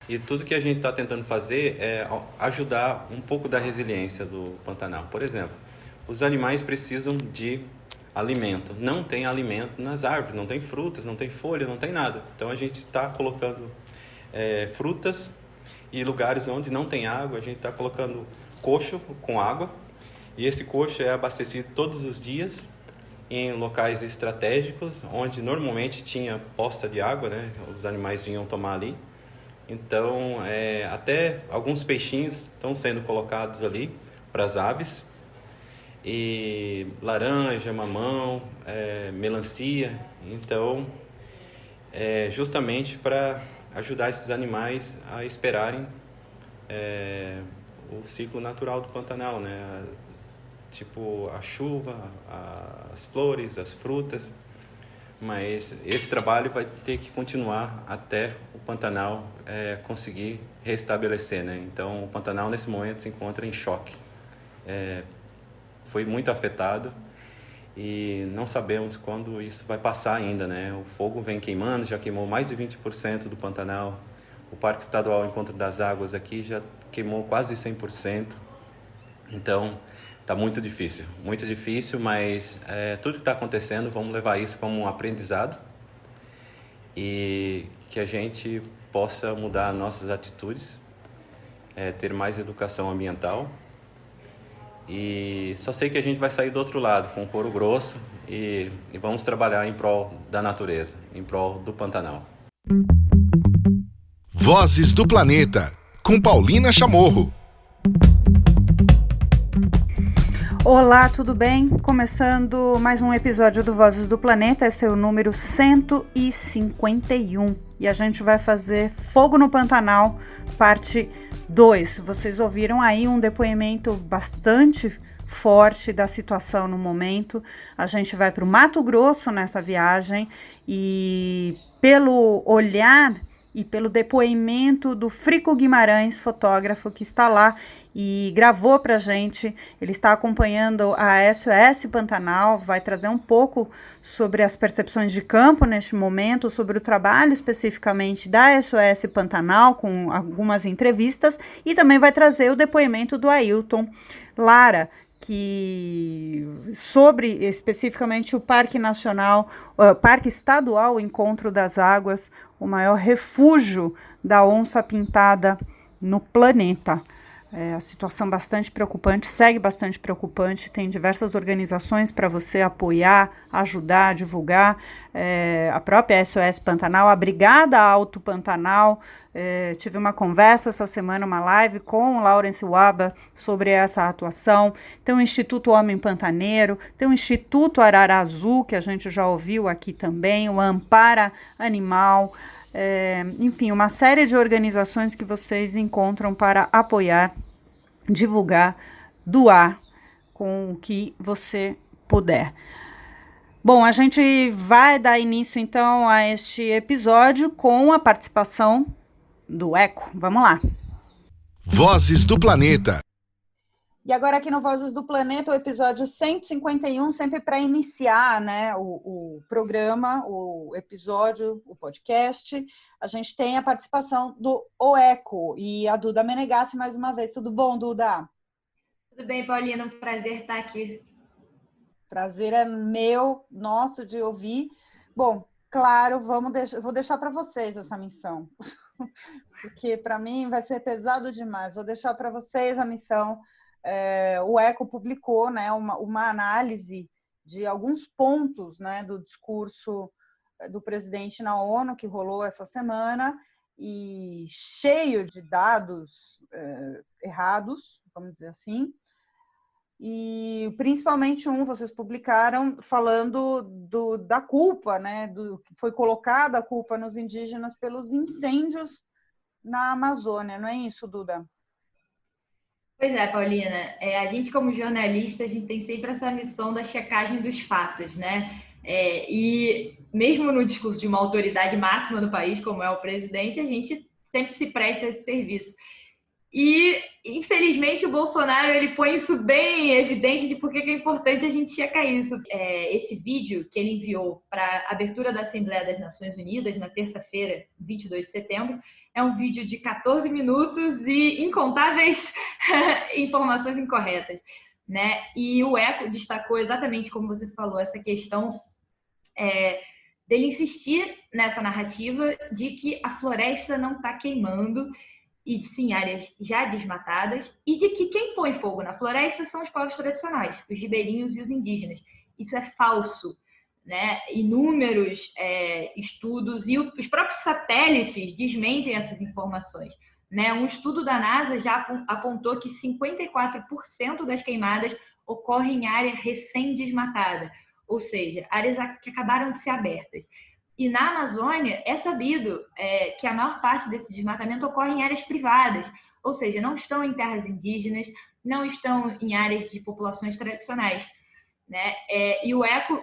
E tudo que a gente está tentando fazer é ajudar um pouco da resiliência do Pantanal. Por exemplo, os animais precisam de alimento. Não tem alimento nas árvores, não tem frutas, não tem folha, não tem nada. Então a gente está colocando frutas e lugares onde não tem água, a gente está colocando coxo com água. E esse coxo é abastecido todos os dias em locais estratégicos, onde normalmente tinha poça de água, né? Os animais vinham tomar ali. Então, até alguns peixinhos estão sendo colocados ali para as aves. E laranja, mamão, melancia. Então, justamente para ajudar esses animais a esperarem o ciclo natural do Pantanal, né? Tipo a chuva, as flores, as frutas. Mas esse trabalho vai ter que continuar até o Pantanal conseguir restabelecer, né? Então, o Pantanal, nesse momento, se encontra em choque. Foi muito afetado e não sabemos quando isso vai passar ainda, né? O fogo vem queimando, já queimou mais de 20% do Pantanal. O Parque Estadual Encontro das Águas aqui já queimou quase 100%. Então, está muito difícil, mas tudo que está acontecendo, vamos levar isso como um aprendizado e que a gente possa mudar nossas atitudes, ter mais educação ambiental. E só sei que a gente vai sair do outro lado, com o couro grosso, e vamos trabalhar em prol da natureza, em prol do Pantanal. Vozes do Planeta, com Paulina Chamorro. Olá, tudo bem? Começando mais um episódio do Vozes do Planeta, esse é o número 151. E a gente vai fazer Fogo no Pantanal, parte 2. Vocês ouviram aí um depoimento bastante forte da situação no momento. A gente vai para o Mato Grosso nessa viagem e pelo olhar e pelo depoimento do Frico Guimarães, fotógrafo que está lá e gravou para a gente. Ele está acompanhando a SOS Pantanal, vai trazer um pouco sobre as percepções de campo neste momento, sobre o trabalho especificamente da SOS Pantanal, com algumas entrevistas, e também vai trazer o depoimento do Ailton Lara, que sobre especificamente o Parque Nacional, Parque Estadual Encontro das Águas, o maior refúgio da onça-pintada no planeta. A situação bastante preocupante, segue bastante preocupante, tem diversas organizações para você apoiar, ajudar, divulgar, a própria SOS Pantanal, a Brigada Alto Pantanal. Tive uma conversa essa semana, uma live com o Lawrence Waba sobre essa atuação. Tem o Instituto Homem Pantaneiro, tem o Instituto Arara Azul, que a gente já ouviu aqui também, o Ampara Animal, enfim, uma série de organizações que vocês encontram para apoiar, divulgar, doar com o que você puder. Bom, a gente vai dar início então a este episódio com a participação do Eco. Vamos lá. Vozes do Planeta. E agora aqui no Vozes do Planeta, o episódio 151, sempre para iniciar, né, o programa, o episódio, o podcast, a gente tem a participação do Oeco e a Duda Menegassi mais uma vez. Tudo bom, Duda? Tudo bem, Paulina? Um prazer estar aqui. Prazer é meu, nosso, de ouvir. Bom, claro, vou deixar para vocês essa missão, porque para mim vai ser pesado demais. Vou deixar para vocês a missão. O ECO publicou, né, uma análise de alguns pontos, né, do discurso do presidente na ONU, que rolou essa semana, e cheio de dados errados, vamos dizer assim, e principalmente vocês publicaram falando da culpa, né, que foi colocada a culpa nos indígenas pelos incêndios na Amazônia, não é isso, Duda? Pois é, Paulina, a gente como jornalista, a gente tem sempre essa missão da checagem dos fatos, né? E mesmo no discurso de uma autoridade máxima do país, como é o presidente, a gente sempre se presta a esse serviço. E, infelizmente, o Bolsonaro ele põe isso bem evidente de por que é importante a gente checar isso. Esse vídeo que ele enviou para a abertura da Assembleia das Nações Unidas, na terça-feira, 22 de setembro, é um vídeo de 14 minutos e incontáveis informações incorretas, né? E o Eco destacou exatamente como você falou, essa questão dele insistir nessa narrativa de que a floresta não está queimando, e sim áreas já desmatadas, e de que quem põe fogo na floresta são os povos tradicionais, os ribeirinhos e os indígenas. Isso é falso, né? Inúmeros estudos e os próprios satélites desmentem essas informações, né? Um estudo da NASA já apontou que 54% das queimadas ocorrem em área recém-desmatada, ou seja, áreas que acabaram de ser abertas. E na Amazônia é sabido que a maior parte desse desmatamento ocorre em áreas privadas, ou seja, não estão em terras indígenas, não estão em áreas de populações tradicionais, né? E o Eco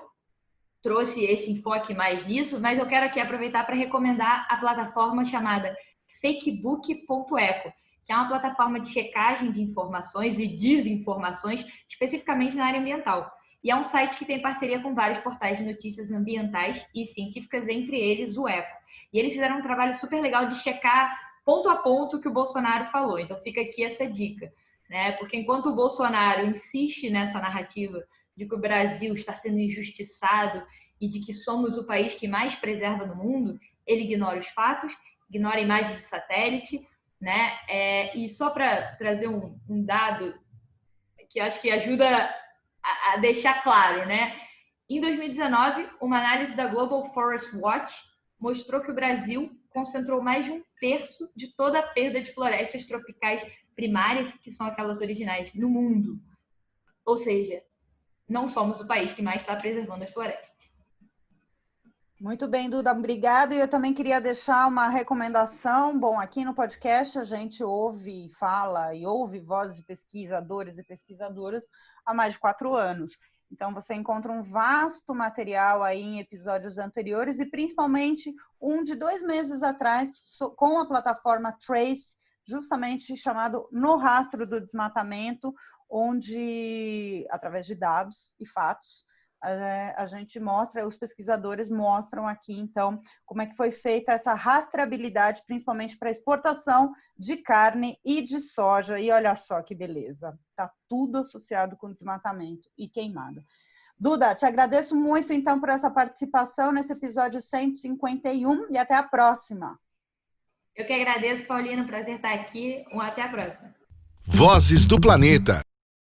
trouxe esse enfoque mais nisso, mas eu quero aqui aproveitar para recomendar a plataforma chamada fakebook.eco, que é uma plataforma de checagem de informações e desinformações, especificamente na área ambiental. E é um site que tem parceria com vários portais de notícias ambientais e científicas, entre eles o Eco. E eles fizeram um trabalho super legal de checar ponto a ponto o que o Bolsonaro falou. Então fica aqui essa dica, né? Porque enquanto o Bolsonaro insiste nessa narrativa de que o Brasil está sendo injustiçado e de que somos o país que mais preserva no mundo, ele ignora os fatos, ignora imagens de satélite, né? E só para trazer um dado que eu acho que ajuda a deixar claro, né? Em 2019, uma análise da Global Forest Watch mostrou que o Brasil concentrou mais de 1/3 de toda a perda de florestas tropicais primárias, que são aquelas originais, no mundo. Ou seja, não somos o país que mais está preservando as florestas. Muito bem, Duda, obrigada. E eu também queria deixar uma recomendação. Bom, aqui no podcast a gente ouve, fala e ouve vozes de pesquisadores e pesquisadoras há mais de 4 anos. Então, você encontra um vasto material aí em episódios anteriores e principalmente um de 2 meses atrás com a plataforma Trace, justamente chamado No Rastro do Desmatamento, onde, através de dados e fatos, a gente mostra, os pesquisadores mostram aqui, então, como é que foi feita essa rastreabilidade, principalmente para exportação de carne e de soja. E olha só que beleza, está tudo associado com desmatamento e queimada. Duda, te agradeço muito, então, por essa participação nesse episódio 151 e até a próxima. Eu que agradeço, Paulina, prazer estar aqui. Até a próxima. Vozes do Planeta.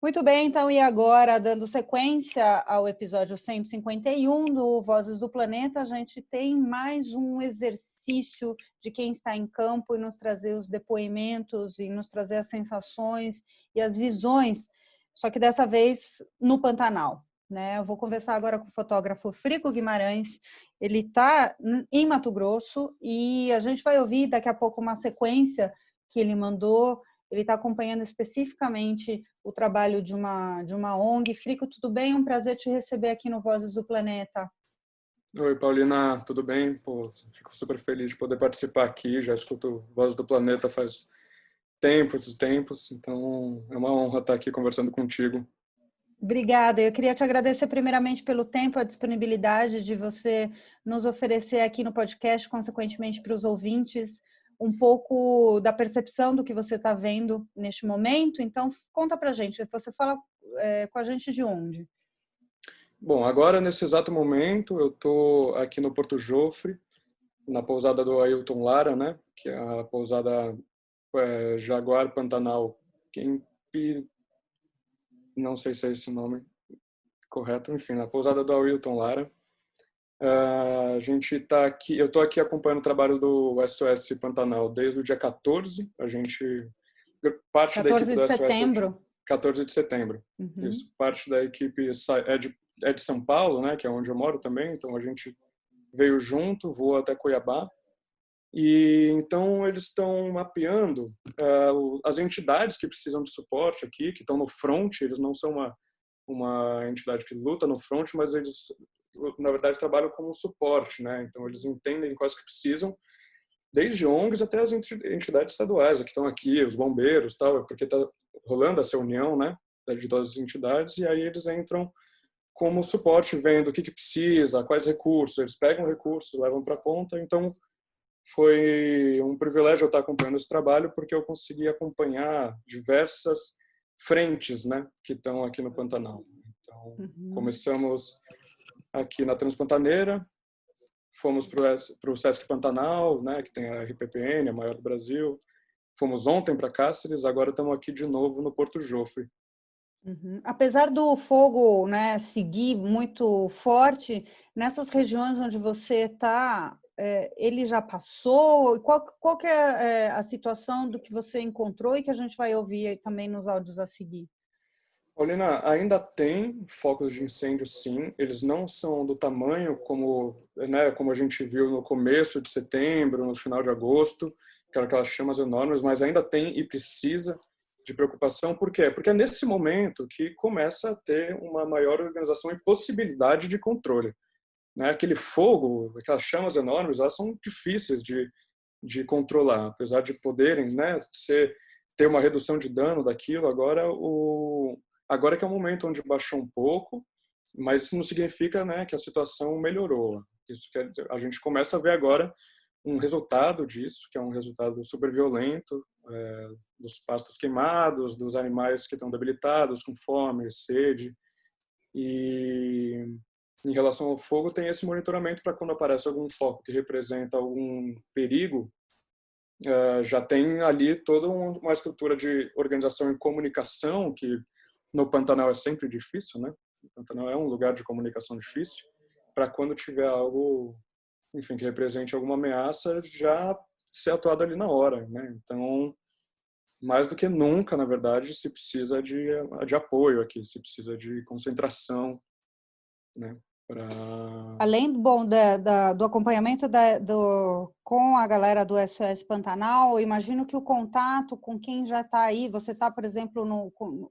Muito bem, então, e agora, dando sequência ao episódio 151 do Vozes do Planeta, a gente tem mais um exercício de quem está em campo e nos trazer os depoimentos e nos trazer as sensações e as visões, só que dessa vez no Pantanal, né? Eu vou conversar agora com o fotógrafo Frico Guimarães, ele está em Mato Grosso e a gente vai ouvir daqui a pouco uma sequência que ele mandou. Ele está acompanhando especificamente o trabalho de uma ONG. Frico, tudo bem? Um prazer te receber aqui no Vozes do Planeta. Oi, Paulina, tudo bem? Pô, fico super feliz de poder participar aqui. Já escuto Vozes do Planeta faz tempos, então é uma honra estar aqui conversando contigo. Obrigada. Eu queria te agradecer primeiramente pelo tempo, a disponibilidade de você nos oferecer aqui no podcast, consequentemente para os ouvintes, um pouco da percepção do que você está vendo neste momento. Então, conta pra gente. Você fala com a gente de onde? Bom, agora, nesse exato momento, eu estou aqui no Porto Jofre, na pousada do Ailton Lara, né? Que é a pousada Jaguar Pantanal Kempi, não sei se é esse o nome correto, enfim, na pousada do Ailton Lara. A gente está aqui, eu estou aqui acompanhando o trabalho do SOS Pantanal desde o dia 14. A gente parte da equipe do SOS. 14 de setembro. Uhum. Isso. Parte da equipe é de São Paulo, né, que é onde eu moro também. Então a gente veio junto, voou até Cuiabá. E então eles estão mapeando as entidades que precisam de suporte aqui, que estão no front. Eles não são uma entidade que luta no front, mas eles na verdade trabalham como suporte, né? Então eles entendem quais que precisam desde ONGs até as entidades estaduais que estão aqui, os bombeiros, tal, porque está rolando essa união, né, de todas as entidades, e aí eles entram como suporte, vendo o que precisa, quais recursos, eles pegam recursos, levam para a ponta. Então foi um privilégio eu estar acompanhando esse trabalho, porque eu consegui acompanhar diversas frentes, né, que estão aqui no Pantanal. Então começamos aqui na Transpantaneira, fomos para o Sesc Pantanal, né, que tem a RPPN, a maior do Brasil. Fomos ontem para Cáceres, agora estamos aqui de novo no Porto Jofre. Apesar do fogo, né, seguir muito forte, nessas regiões onde você está, ele já passou? Qual que é a situação do que você encontrou e que a gente vai ouvir também nos áudios a seguir? Paulina, ainda tem focos de incêndio, sim. Eles não são do tamanho como, né, como a gente viu no começo de setembro, no final de agosto, que eram aquelas chamas enormes, mas ainda tem e precisa de preocupação. Por quê? Porque é nesse momento que começa a ter uma maior organização e possibilidade de controle. Né? Aquele fogo, aquelas chamas enormes, elas são difíceis de controlar, apesar de poderem, né, ter uma redução de dano daquilo. Agora que é o momento onde baixou um pouco, mas isso não significa, né, que a situação melhorou. Isso quer dizer, a gente começa a ver agora um resultado disso, que é um resultado super violento, dos pastos queimados, dos animais que estão debilitados, com fome, sede. E em relação ao fogo, tem esse monitoramento para quando aparece algum foco que representa algum perigo, já tem ali toda uma estrutura de organização e comunicação, que no Pantanal é sempre difícil, né? O Pantanal é um lugar de comunicação difícil, para quando tiver algo, enfim, que represente alguma ameaça, já ser atuado ali na hora, né? Então, mais do que nunca, na verdade, se precisa de apoio aqui, se precisa de concentração, né? Além do acompanhamento com a galera do SOS Pantanal, imagino que o contato com quem já está aí, você está, por exemplo,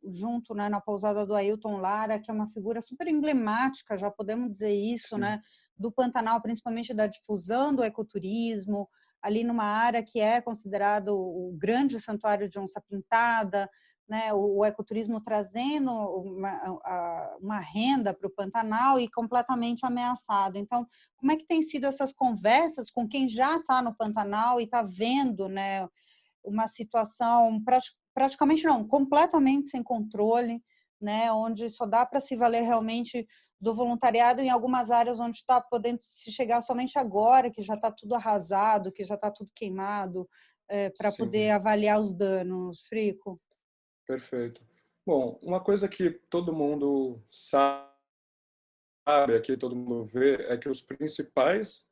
junto, né, na pousada do Ailton Lara, que é uma figura super emblemática, já podemos dizer isso, Sim. né, do Pantanal, principalmente da difusão do ecoturismo, ali numa área que é considerado o grande santuário de onça-pintada, né, o ecoturismo trazendo uma renda para o Pantanal e completamente ameaçado. Então, como é que tem sido essas conversas com quem já está no Pantanal e está vendo, né, uma situação praticamente não, completamente sem controle, né, onde só dá para se valer realmente do voluntariado em algumas áreas onde está podendo se chegar somente agora, que já está tudo arrasado, que já está tudo queimado, para poder avaliar os danos, Frico? Perfeito. Bom, uma coisa que todo mundo sabe, aqui todo mundo vê, é que os principais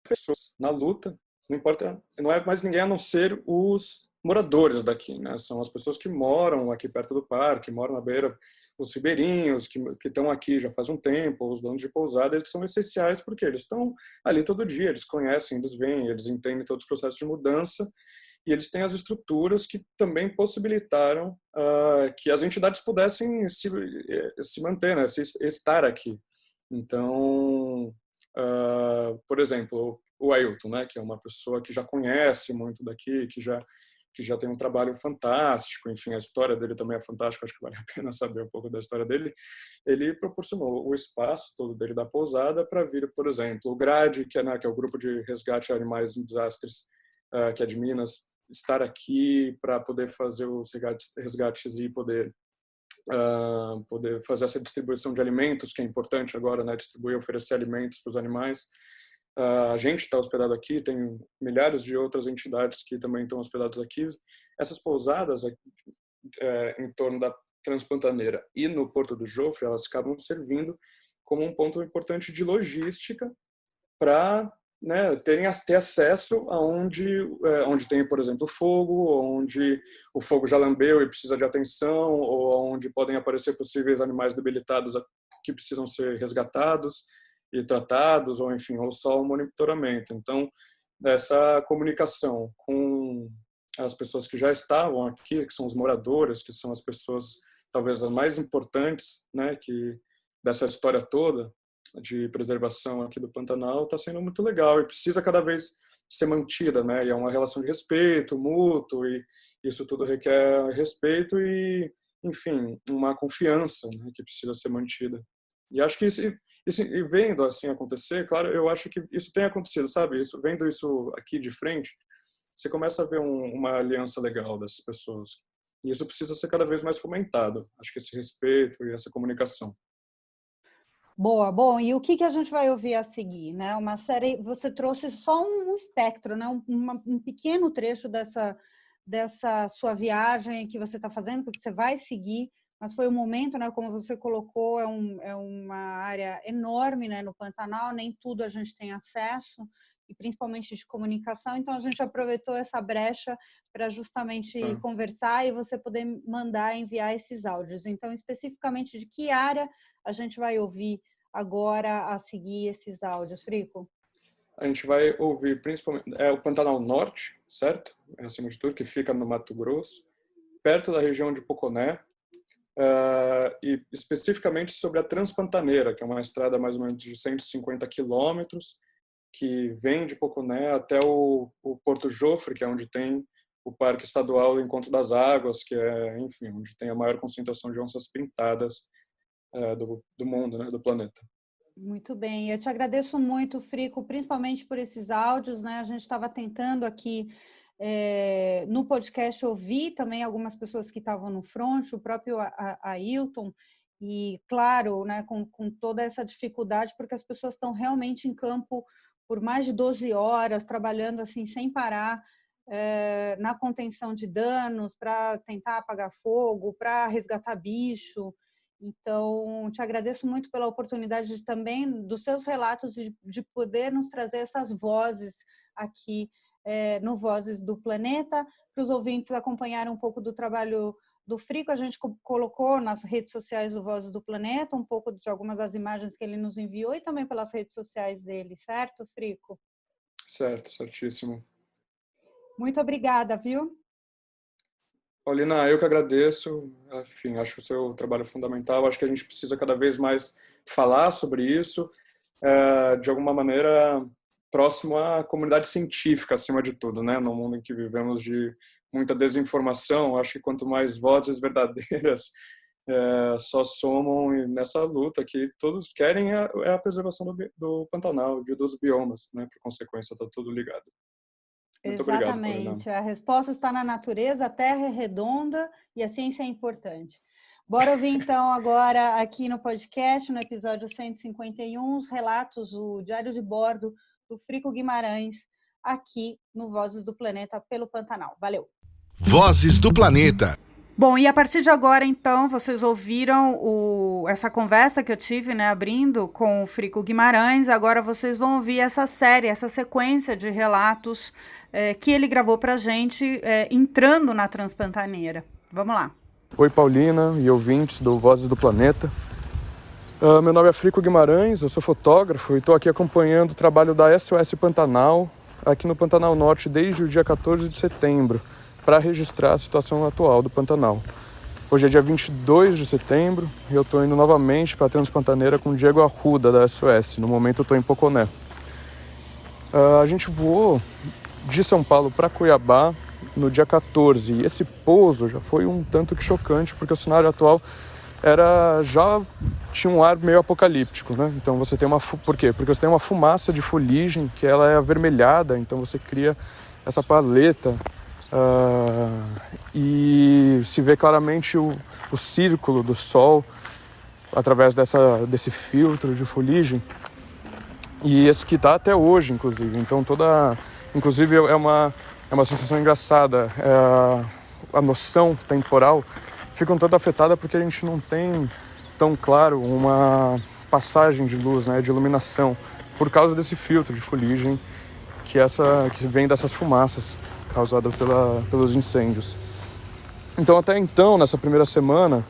pessoas na luta, não importa, não é mais ninguém a não ser os moradores daqui, né? São as pessoas que moram aqui perto do parque, moram na beira, os ribeirinhos que estão aqui já faz um tempo, os donos de pousada, eles são essenciais porque eles estão ali todo dia, eles conhecem, eles veem, eles entendem todos os processos de mudança. E eles têm as estruturas que também possibilitaram que as entidades pudessem se manter, né, estar aqui. Então, por exemplo, o Ailton, né, que é uma pessoa que já conhece muito daqui, que já tem um trabalho fantástico, enfim, a história dele também é fantástica, acho que vale a pena saber um pouco da história dele. Ele proporcionou o espaço todo dele da pousada para vir, por exemplo, o GRADE, que é o Grupo de Resgate de Animais em Desastres, que é de Minas, estar aqui para poder fazer os resgates e poder fazer essa distribuição de alimentos, que é importante agora, né, distribuir, oferecer alimentos para os animais. A gente está hospedado aqui, tem milhares de outras entidades que também estão hospedadas aqui. Essas pousadas em torno da Transpantaneira e no Porto do Jofre, elas acabam servindo como um ponto importante de logística para, né, ter acesso aonde onde tem, por exemplo, fogo, onde o fogo já lambeu e precisa de atenção, ou onde podem aparecer possíveis animais debilitados que precisam ser resgatados e tratados, ou enfim, ou só o monitoramento. Então, essa comunicação com as pessoas que já estavam aqui, que são os moradores, que são as pessoas talvez as mais importantes, né, dessa história toda, de preservação aqui do Pantanal está sendo muito legal e precisa cada vez ser mantida, né? E é uma relação de respeito mútuo e isso tudo requer respeito e, enfim, uma confiança, né, que precisa ser mantida. E acho que e vendo assim acontecer, claro, eu acho que isso tem acontecido, sabe? Vendo isso aqui de frente, você começa a ver uma aliança legal dessas pessoas. E isso precisa ser cada vez mais fomentado. Acho que esse respeito e essa comunicação. Boa, bom, e o que a gente vai ouvir a seguir, né? Uma série, você trouxe só um espectro, né? Um pequeno trecho dessa sua viagem que você está fazendo, porque você vai seguir, mas foi um momento, né? Como você colocou, é uma área enorme, né? No Pantanal, nem tudo a gente tem acesso, e principalmente de comunicação, então a gente aproveitou essa brecha para justamente conversar e você poder enviar esses áudios. Então, especificamente de que área a gente vai ouvir agora a seguir esses áudios, Frico? A gente vai ouvir principalmente o Pantanal Norte, certo? Acima de tudo, que fica no Mato Grosso, perto da região de Poconé, e especificamente sobre a Transpantaneira, que é uma estrada mais ou menos de 150 quilômetros, que vem de Poconé até o Porto Jofre, que é onde tem o Parque Estadual do Encontro das Águas, que é, enfim, onde tem a maior concentração de onças pintadas do mundo, né, do planeta. Muito bem, eu te agradeço muito, Frico, principalmente por esses áudios, né? A gente estava tentando aqui no podcast ouvir também algumas pessoas que estavam no front, o próprio Ailton, e claro, né, com toda essa dificuldade, porque as pessoas estão realmente em campo por mais de 12 horas, trabalhando assim sem parar, na contenção de danos, para tentar apagar fogo, para resgatar bicho. Então, te agradeço muito pela oportunidade também dos seus relatos de poder nos trazer essas vozes aqui no Vozes do Planeta, para os ouvintes acompanharem um pouco do trabalho do Frico. A gente colocou nas redes sociais do Vozes do Planeta um pouco de algumas das imagens que ele nos enviou e também pelas redes sociais dele, certo, Frico? Certo, certíssimo. Muito obrigada, viu? Paulina, eu que agradeço. Enfim, acho o seu trabalho fundamental. Acho que a gente precisa cada vez mais falar sobre isso, de alguma maneira próximo à comunidade científica, acima de tudo, né? No mundo em que vivemos de muita desinformação, acho que quanto mais vozes verdadeiras só somam nessa luta que todos querem é a preservação do Pantanal e dos biomas, né? Por consequência, está tudo ligado. Muito Exatamente. Obrigado, a resposta está na natureza, a Terra é redonda e a ciência é importante. Bora ouvir então agora aqui no podcast, no episódio 151, os relatos, o diário de bordo do Frico Guimarães, aqui no Vozes do Planeta pelo Pantanal. Valeu! Vozes do Planeta. Bom, e a partir de agora, então, vocês ouviram essa conversa que eu tive, né, abrindo com o Frico Guimarães. Agora vocês vão ouvir essa série, essa sequência de relatos que ele gravou pra gente entrando na Transpantaneira. Vamos lá. Oi, Paulina e ouvintes do Vozes do Planeta. Meu nome é Frico Guimarães, eu sou fotógrafo e estou aqui acompanhando o trabalho da SOS Pantanal, aqui no Pantanal Norte desde o dia 14 de setembro, para registrar a situação atual do Pantanal. Hoje é dia 22 de setembro e eu estou indo novamente para a Transpantaneira com o Diego Arruda, da SOS. No momento eu estou em Poconé. A gente voou de São Paulo para Cuiabá no dia 14 e esse pouso já foi um tanto que chocante, porque o cenário atual já tinha um ar meio apocalíptico, né? Então você tem por quê? Porque você tem uma fumaça de fuligem que ela é avermelhada, então você cria essa paleta e se vê claramente o círculo do sol através desse filtro de fuligem, e esse que está até hoje, inclusive. Então inclusive é uma sensação engraçada, a noção temporal fica toda afetada porque a gente não tem tão claro uma passagem de luz, né, de iluminação, por causa desse filtro de fuligem que vem dessas fumaças causadas pelos incêndios. Então, até então, nessa primeira semana,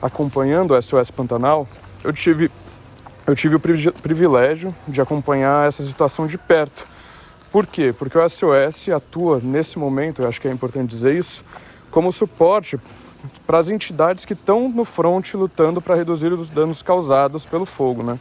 acompanhando o SOS Pantanal, eu tive o privilégio de acompanhar essa situação de perto. Por quê? Porque o SOS atua, nesse momento, eu acho que é importante dizer isso, como suporte para as entidades que estão no front lutando para reduzir os danos causados pelo fogo, né?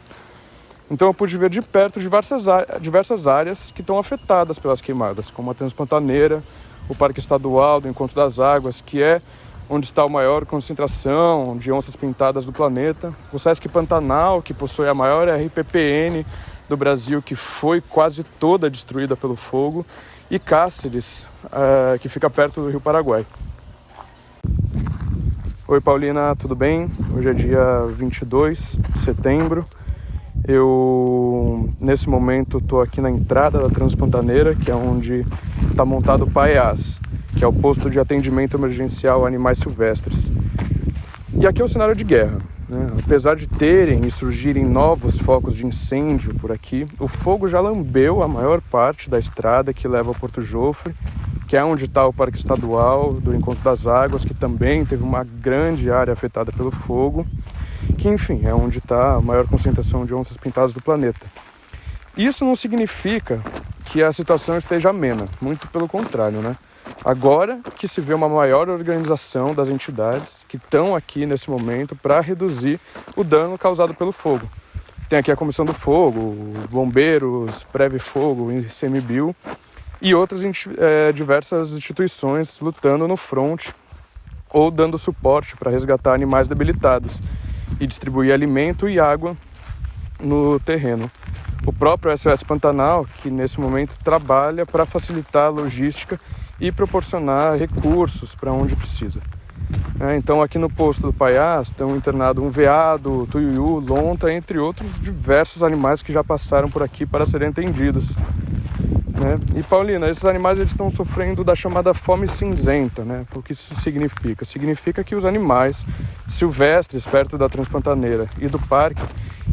Então eu pude ver de perto diversas áreas que estão afetadas pelas queimadas, como a Transpantaneira, o Parque Estadual do Encontro das Águas, que é onde está a maior concentração de onças pintadas do planeta, o Sesc Pantanal, que possui a maior RPPN do Brasil, que foi quase toda destruída pelo fogo, e Cáceres, que fica perto do Rio Paraguai. Oi Paulina, tudo bem? Hoje é dia 22 de setembro. Eu, nesse momento, estou aqui na entrada da Transpantaneira, que é onde está montado o PAEAS, que é o posto de atendimento emergencial a animais silvestres. E aqui é o cenário de guerra, né? Apesar de terem e surgirem novos focos de incêndio por aqui, o fogo já lambeu a maior parte da estrada que leva ao Porto Jofre, que é onde está o Parque Estadual do Encontro das Águas, que também teve uma grande área afetada pelo fogo, que, enfim, é onde está a maior concentração de onças pintadas do planeta. Isso não significa que a situação esteja amena, muito pelo contrário, né? Agora que se vê uma maior organização das entidades que estão aqui nesse momento para reduzir o dano causado pelo fogo. Tem aqui a Comissão do Fogo, bombeiros, Preve Fogo, ICMBio e outras diversas instituições lutando no front ou dando suporte para resgatar animais debilitados e distribuir alimento e água no terreno. O próprio SOS Pantanal, que nesse momento trabalha para facilitar a logística e proporcionar recursos para onde precisa. Então aqui no posto do PAEAS estão internados um veado, tuiuiu, lontra, entre outros diversos animais que já passaram por aqui para serem atendidos. E Paulina, esses animais eles estão sofrendo da chamada fome cinzenta, né? O que isso significa? Significa que os animais silvestres perto da Transpantaneira e do parque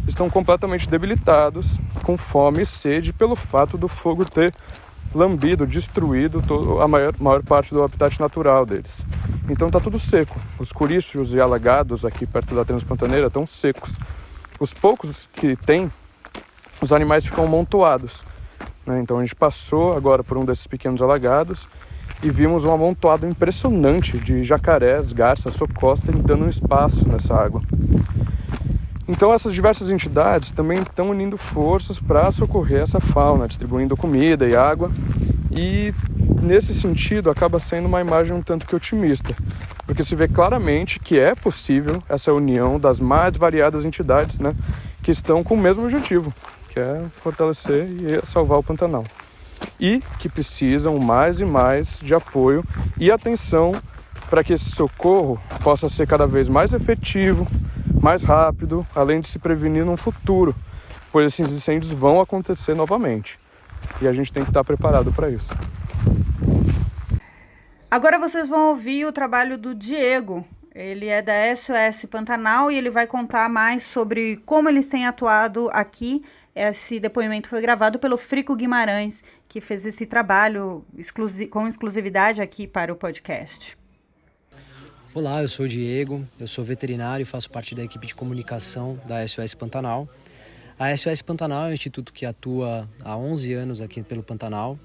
estão completamente debilitados, com fome e sede pelo fato do fogo ter lambido, destruído a maior parte do habitat natural deles. Então está tudo seco. Os corichos e alagados aqui perto da Transpantaneira estão secos. Os poucos que tem, os animais ficam amontoados. Então a gente passou agora por um desses pequenos alagados e vimos um amontoado impressionante de jacarés, garças, socós tentando um espaço nessa água. Então essas diversas entidades também estão unindo forças para socorrer essa fauna, distribuindo comida e água, e nesse sentido acaba sendo uma imagem um tanto que otimista, porque se vê claramente que é possível essa união das mais variadas entidades, né, que estão com o mesmo objetivo, que é fortalecer e salvar o Pantanal. E que precisam mais e mais de apoio e atenção para que esse socorro possa ser cada vez mais efetivo, mais rápido, além de se prevenir num futuro, pois esses incêndios vão acontecer novamente. E a gente tem que estar preparado para isso. Agora vocês vão ouvir o trabalho do Diego. Ele é da SOS Pantanal e ele vai contar mais sobre como eles têm atuado aqui. Esse depoimento foi gravado pelo Frico Guimarães, que fez esse trabalho com exclusividade aqui para o podcast. Olá, eu sou o Diego, eu sou veterinário e faço parte da equipe de comunicação da SOS Pantanal. A SOS Pantanal é um instituto que atua há 11 anos aqui pelo Pantanal,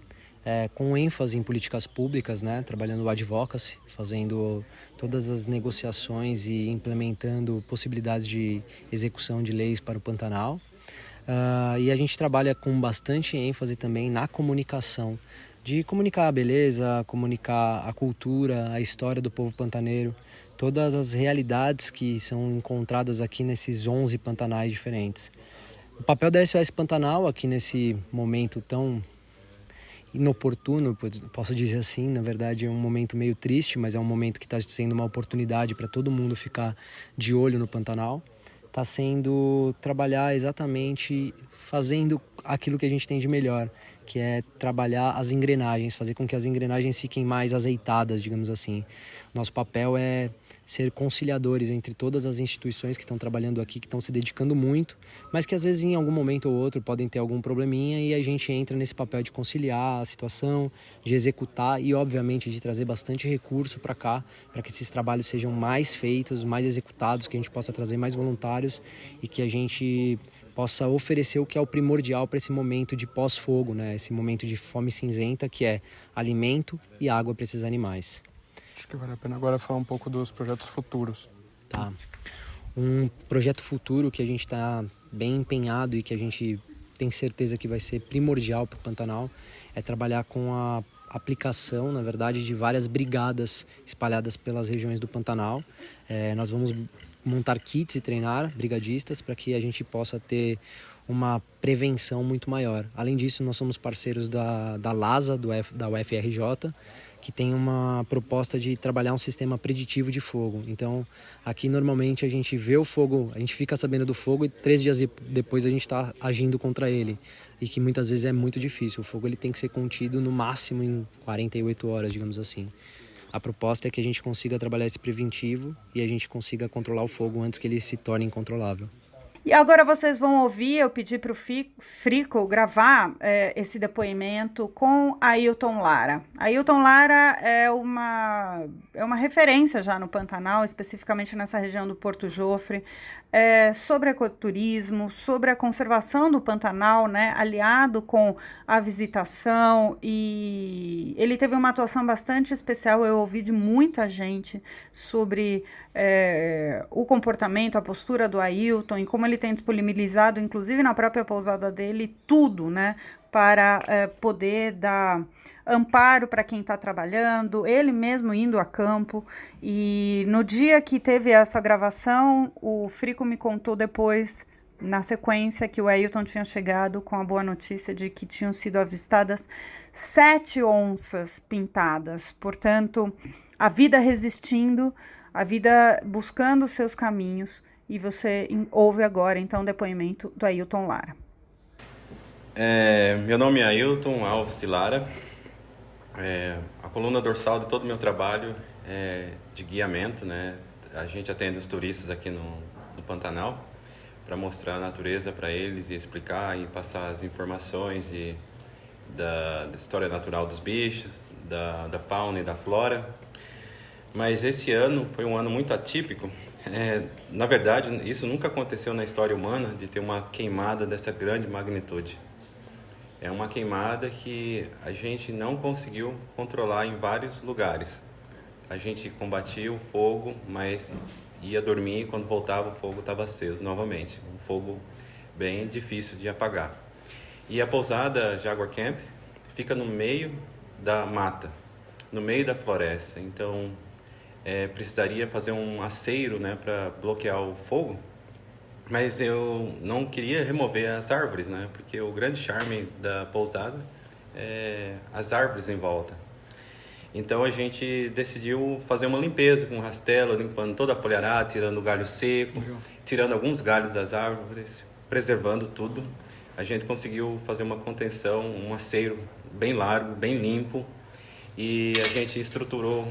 com ênfase em políticas públicas, né, trabalhando o advocacy, fazendo todas as negociações e implementando possibilidades de execução de leis para o Pantanal. E a gente trabalha com bastante ênfase também na comunicação, de comunicar a beleza, comunicar a cultura, a história do povo pantaneiro, todas as realidades que são encontradas aqui nesses 11 pantanais diferentes. O papel da SOS Pantanal aqui nesse momento tão inoportuno, posso dizer assim, na verdade é um momento meio triste, mas é um momento que está sendo uma oportunidade para todo mundo ficar de olho no Pantanal, está sendo trabalhar exatamente fazendo aquilo que a gente tem de melhor, que é trabalhar as engrenagens, fazer com que as engrenagens fiquem mais azeitadas, digamos assim. Nosso papel é ser conciliadores entre todas as instituições que estão trabalhando aqui, que estão se dedicando muito, mas que às vezes em algum momento ou outro podem ter algum probleminha e a gente entra nesse papel de conciliar a situação, de executar e obviamente de trazer bastante recurso para cá, para que esses trabalhos sejam mais feitos, mais executados, que a gente possa trazer mais voluntários e que a gente possa oferecer o que é o primordial para esse momento de pós-fogo, né? Esse momento de fome cinzenta, que é alimento e água para esses animais. Acho que vale a pena agora falar um pouco dos projetos futuros. Tá. Um projeto futuro que a gente está bem empenhado e que a gente tem certeza que vai ser primordial para o Pantanal é trabalhar com a aplicação, na verdade, de várias brigadas espalhadas pelas regiões do Pantanal. Nós vamos montar kits e treinar brigadistas para que a gente possa ter uma prevenção muito maior. Além disso, nós somos parceiros da LASA, da UFRJ, que tem uma proposta de trabalhar um sistema preditivo de fogo. Então, aqui normalmente a gente vê o fogo, a gente fica sabendo do fogo e 3 dias depois a gente está agindo contra ele. E que muitas vezes é muito difícil. O fogo ele tem que ser contido no máximo em 48 horas, digamos assim. A proposta é que a gente consiga trabalhar esse preventivo e a gente consiga controlar o fogo antes que ele se torne incontrolável. E agora vocês vão ouvir, eu pedi para o Frico gravar esse depoimento com Ailton Lara. Ailton Lara é uma referência já no Pantanal, especificamente nessa região do Porto Jofre, sobre ecoturismo, sobre a conservação do Pantanal, né, aliado com a visitação, e ele teve uma atuação bastante especial. Eu ouvi de muita gente sobre o comportamento, a postura do Ailton e como ele tem disponibilizado, inclusive na própria pousada dele, tudo, né, para poder dar amparo para quem está trabalhando, ele mesmo indo a campo. E no dia que teve essa gravação, o Frico me contou depois, na sequência, que o Ailton tinha chegado com a boa notícia de que tinham sido avistadas 7 onças pintadas. Portanto, a vida resistindo, a vida buscando os seus caminhos. E você ouve agora, então, o depoimento do Ailton Lara. Meu nome é Ailton Alves de Lara. A coluna dorsal de todo o meu trabalho é de guiamento, né? A gente atende os turistas aqui no Pantanal para mostrar a natureza para eles e explicar e passar as informações da história natural dos bichos, da fauna e da flora. Mas esse ano foi um ano muito atípico. Na verdade, isso nunca aconteceu na história humana, de ter uma queimada dessa grande magnitude. É uma queimada que a gente não conseguiu controlar em vários lugares. A gente combatia o fogo, mas ia dormir e quando voltava o fogo estava aceso novamente. Um fogo bem difícil de apagar. E a pousada Jaguar Camp fica no meio da mata, no meio da floresta. Então, precisaria fazer um aceiro, né, para bloquear o fogo, mas eu não queria remover as árvores, né, porque o grande charme da pousada é as árvores em volta. Então a gente decidiu fazer uma limpeza com rastelo, limpando toda a folharada, tirando o galho seco, tirando alguns galhos das árvores, preservando tudo. A gente conseguiu fazer uma contenção, um aceiro bem largo, bem limpo, e a gente estruturou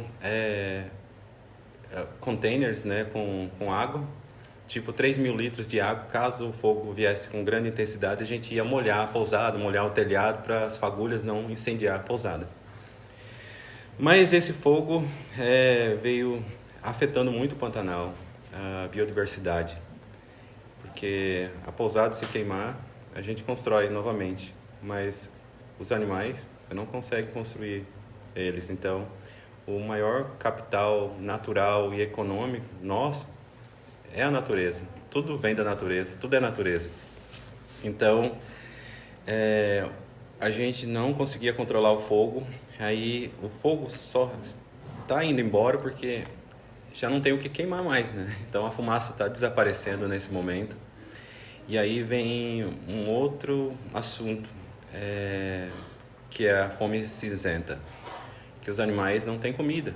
containers, né, com água, tipo 3.000 litros de água. Caso o fogo viesse com grande intensidade, a gente ia molhar a pousada, molhar o telhado para as fagulhas não incendiar a pousada. Mas esse fogo veio afetando muito o Pantanal, a biodiversidade, porque a pousada, se queimar, a gente constrói novamente, mas os animais, você não consegue construir eles. Então, o maior capital natural e econômico nosso é a natureza. Tudo vem da natureza, tudo é natureza. Então, a gente não conseguia controlar o fogo. Aí o fogo só está indo embora porque já não tem o que queimar mais, né? Então a fumaça está desaparecendo nesse momento. E aí vem um outro assunto, que é a fome cinzenta, que os animais não têm comida.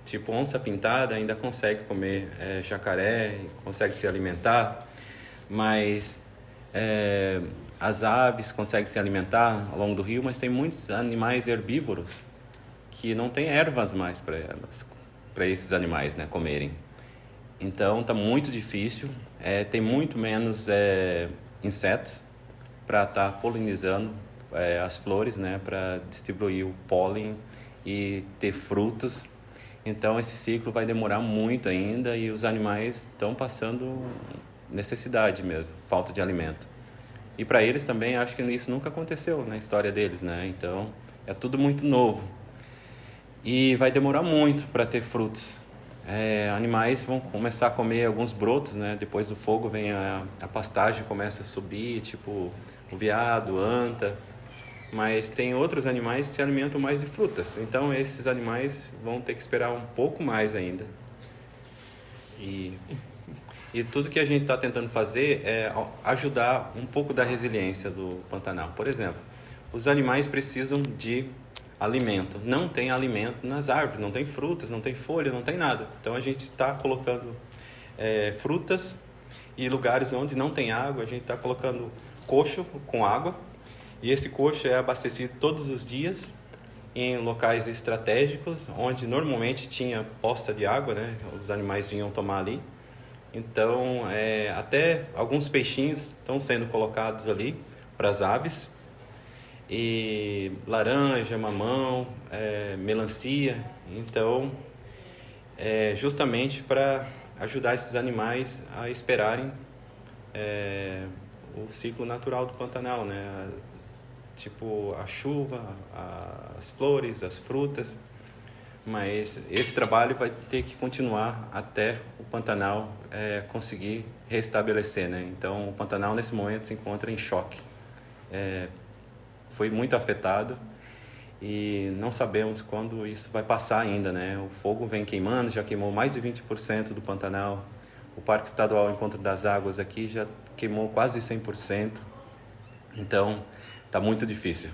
Tipo, onça pintada ainda consegue comer jacaré, consegue se alimentar, mas as aves conseguem se alimentar ao longo do rio, mas tem muitos animais herbívoros que não tem ervas mais para esses animais, né, comerem. Então está muito difícil, tem muito menos insetos para estar polinizando as flores, né, para distribuir o pólen e ter frutos. Então esse ciclo vai demorar muito ainda e os animais estão passando necessidade mesmo, falta de alimento. E para eles também, acho que isso nunca aconteceu na história deles, né? Então é tudo muito novo. E vai demorar muito para ter frutos. animais vão começar a comer alguns brotos, né? Depois do fogo vem a pastagem, começa a subir, tipo o veado, anta. Mas tem outros animais que se alimentam mais de frutas. Então esses animais vão ter que esperar um pouco mais ainda. E tudo que a gente está tentando fazer é ajudar um pouco da resiliência do Pantanal. Por exemplo, os animais precisam de alimento. Não tem alimento nas árvores, não tem frutas, não tem folha, não tem nada. Então a gente está colocando frutas e lugares onde não tem água, a gente está colocando coxo com água. E esse coxo é abastecido todos os dias em locais estratégicos, onde normalmente tinha poça de água, né? Os animais vinham tomar ali. Então, até alguns peixinhos estão sendo colocados ali para as aves. E laranja, mamão, melancia. Então, justamente para ajudar esses animais a esperarem o ciclo natural do Pantanal, né? Tipo a chuva, as flores, as frutas. Mas esse trabalho vai ter que continuar até o Pantanal conseguir restabelecer, né? Então, o Pantanal, nesse momento, se encontra em choque. Foi muito afetado e não sabemos quando isso vai passar ainda, né? O fogo vem queimando, já queimou mais de 20% do Pantanal. O Parque Estadual Encontro das Águas aqui já queimou quase 100%. Então, está muito difícil,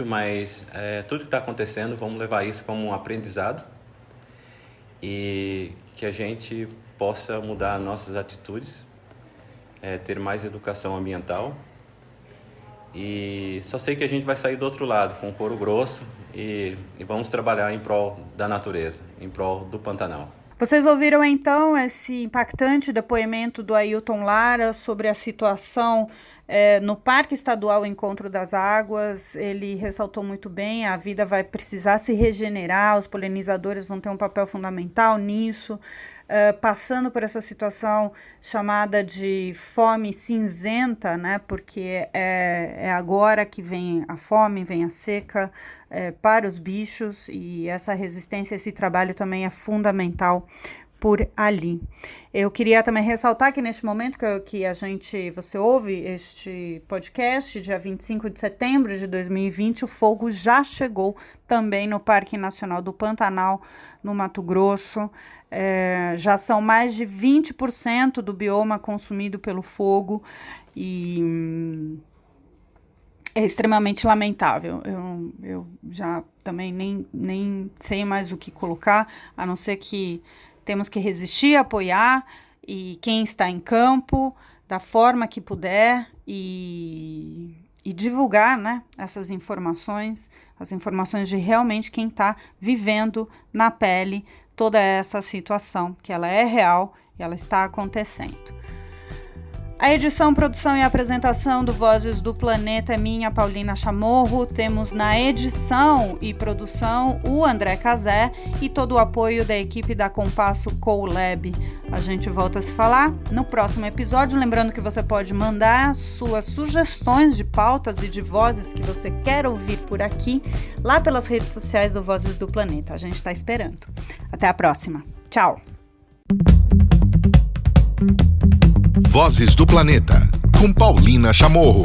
mas tudo que está acontecendo, vamos levar isso como um aprendizado e que a gente possa mudar nossas atitudes, ter mais educação ambiental. E só sei que a gente vai sair do outro lado, com couro grosso, e vamos trabalhar em prol da natureza, em prol do Pantanal. Vocês ouviram então esse impactante depoimento do Ailton Lara sobre a situação no Parque Estadual Encontro das Águas. Ele ressaltou muito bem, a vida vai precisar se regenerar, os polinizadores vão ter um papel fundamental nisso, passando por essa situação chamada de fome cinzenta, né? Porque é agora que vem a fome, vem a seca para os bichos, e essa resistência, esse trabalho também é fundamental por ali. Eu queria também ressaltar que neste momento que você ouve este podcast, dia 25 de setembro de 2020, o fogo já chegou também no Parque Nacional do Pantanal, no Mato Grosso. Já são mais de 20% do bioma consumido pelo fogo e é extremamente lamentável. Eu já também nem sei mais o que colocar, a não ser que temos que resistir, apoiar, e quem está em campo, da forma que puder, e divulgar, né, essas informações, as informações de realmente quem está vivendo na pele toda essa situação, que ela é real e ela está acontecendo. A edição, produção e apresentação do Vozes do Planeta é minha, Paulina Chamorro. Temos na edição e produção o André Cazé e todo o apoio da equipe da Compasso CoLab. A gente volta a se falar no próximo episódio. Lembrando que você pode mandar suas sugestões de pautas e de vozes que você quer ouvir por aqui, lá pelas redes sociais do Vozes do Planeta. A gente está esperando. Até a próxima. Tchau! Vozes do Planeta, com Paulina Chamorro.